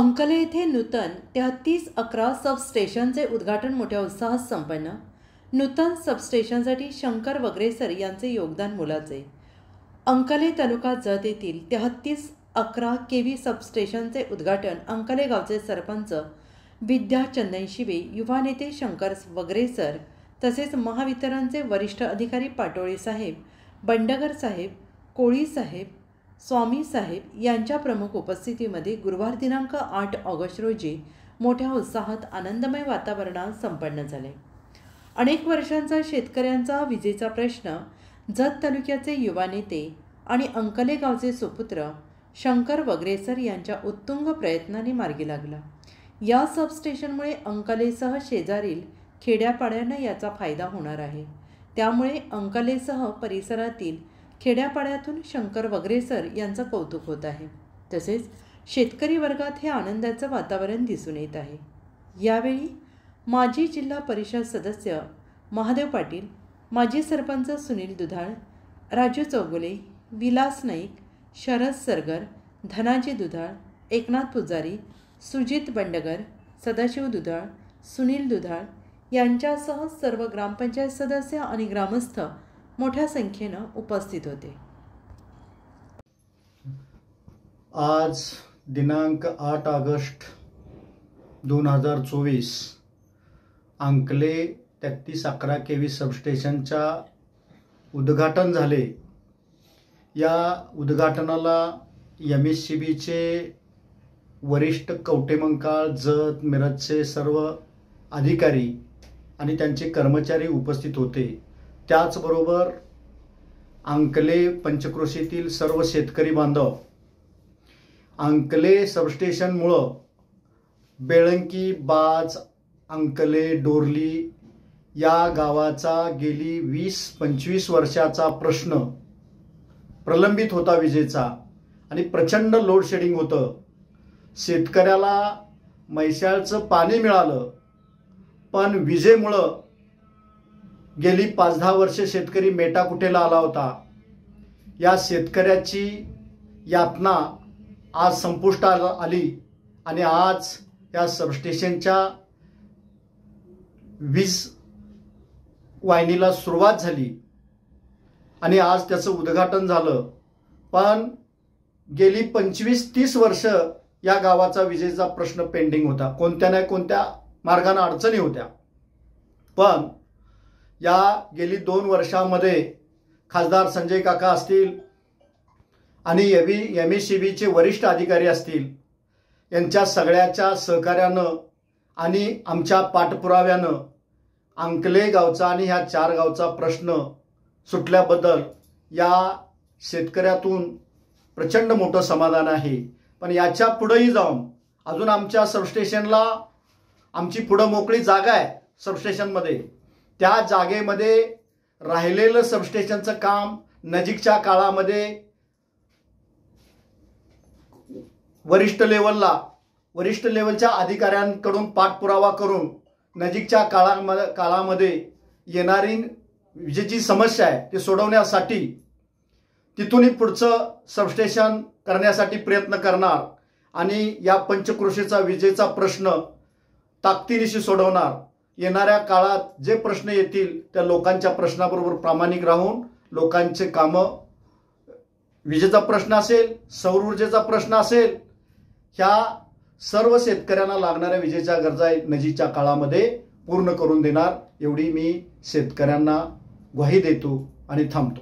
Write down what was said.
अंकले येथे नूतन 3311 सबस्टेशनचे उद्घाटन मोठ्या उत्साहात संपन्न। नूतन सबस्टेशनसाठी शंकर वगरेसर यांचे योगदान मोलाचे। अंकले तालुका जत येथील 3311 केव्ही सबस्टेशनचे उद्घाटन अंकले गावचे सरपंच विद्या चंदन शिवे, युवा नेते शंकर वगरेसर तसेच महावितरणचे वरिष्ठ अधिकारी पाटोळे साहेब, बंडगर साहेब, कोळी साहेब, स्वामी साहेब यांच्या प्रमुख उपस्थितीमध्ये गुरुवार दिनांक 8 ऑगस्ट रोजी मोठ्या उत्साहात आनंदमय वातावरणात संपन्न झाले। अनेक वर्षांचा शेतकऱ्यांचा विजेचा प्रश्न जत तालुक्याचे युवा नेते आणि अंकले गावचे सुपुत्र शंकर वगरेसर यांच्या उत्तुंग प्रयत्नाने मार्गी लागला। या सबस्टेशनमुळे अंकलेसह शेजारील खेड्यापाड्यांना याचा फायदा होणार आहे। त्यामुळे अंकलेसह परिसरातील खेड्यापाड्यातून शंकर वगरेसर यांचं कौतुक होत आहे। तसेच शेतकरी वर्गात हे आनंदाचं वातावरण दिसून येत आहे। यावेळी माजी जिल्हा परिषद सदस्य महादेव पाटील, माजी सरपंच सुनील दुधाळ, राजू चौगुले, विलास नाईक, शरद सरगर, धनाजी दुधाळ, एकनाथ पुजारी, सुजित बंडगर, सदाशिव दुधाळ, सुनील दुधाळ यांच्यासह सर्व ग्रामपंचायत सदस्य आणि ग्रामस्थ मोठ्या संख्येनं उपस्थित होते। आज दिनांक 8 ऑगस्ट 2024 अंकले 3311 केव्ही सबस्टेशनच्या उद्घाटन झाले। या उद्घाटनाला MSCBचे वरिष्ठ कवटेमंकाळ जत मिरजचे सर्व अधिकारी आणि त्यांचे कर्मचारी उपस्थित होते। त्याचबरोबर अंकले पंचक्रोशीतील सर्व शेतकरी बांधव अंकले सबस्टेशनमुळं बेळंकी, बाज, अंकले, डोरली या गावाचा गेली 20-25 वर्षाचा प्रश्न प्रलंबित होता विजेचा आणि प्रचंड लोड शेडिंग होतं। शेतकऱ्याला म्हैसाळचं पाणी मिळालं, पण विजेमुळं गेली 5-10 वर्षे शेतकरी मेटाकुटेला आला होता। या शेतकऱ्याची यातना आज संपुष्टात आली आणि आज या सबस्टेशनच्या वीज वाहिनीला सुरुवात झाली आणि आज त्याचं उद्घाटन झालं। पण गेली 25-30 वर्ष या गावाचा विजेचा प्रश्न पेंडिंग होता। कोणत्या ना कोणत्या मार्गाने अडचणी होत्या। पण या गेली 2 वर्षांमध्ये खासदार संजय काका असतील आणि MSCBचे वरिष्ठ अधिकारी असतील यांच्या सगळ्याच्या सहकार्यानं आणि आमच्या पाठपुराव्यानं अंकले गावचा आणि ह्या 4 गावचा प्रश्न सुटल्याबद्दल या शेतकऱ्यातून प्रचंड मोठं समाधान आहे। पण याच्या पुढेही जाऊन अजून आमच्या सबस्टेशनला आमची पुढं मोकळी जागा आहे सबस्टेशनमध्ये। त्या जागेमध्ये राहिलेलं सबस्टेशनचं काम नजीकच्या काळामध्ये वरिष्ठ लेवलच्या अधिकाऱ्यांकडून पाठपुरावा करून नजीकच्या काळामध्ये येणारी विजेची समस्या आहे ते सोडवण्यासाठी तिथूनही पुढचं सबस्टेशन करण्यासाठी प्रयत्न करणार आणि या पंचक्रोशीचा विजेचा प्रश्न ताकदीनिशी सोडवणार। येणाऱ्या काळात जे प्रश्न येतील त्या लोकांच्या प्रश्नाबरोबर प्रामाणिक राहून लोकांचे कामं, विजेचा प्रश्न असेल, सौर ऊर्जेचा प्रश्न असेल, ह्या सर्व शेतकऱ्यांना लागणाऱ्या विजेच्या गरजा नजीकच्या काळामध्ये पूर्ण करून देणार एवढी मी शेतकऱ्यांना ग्वाही देतो आणि थांबतो।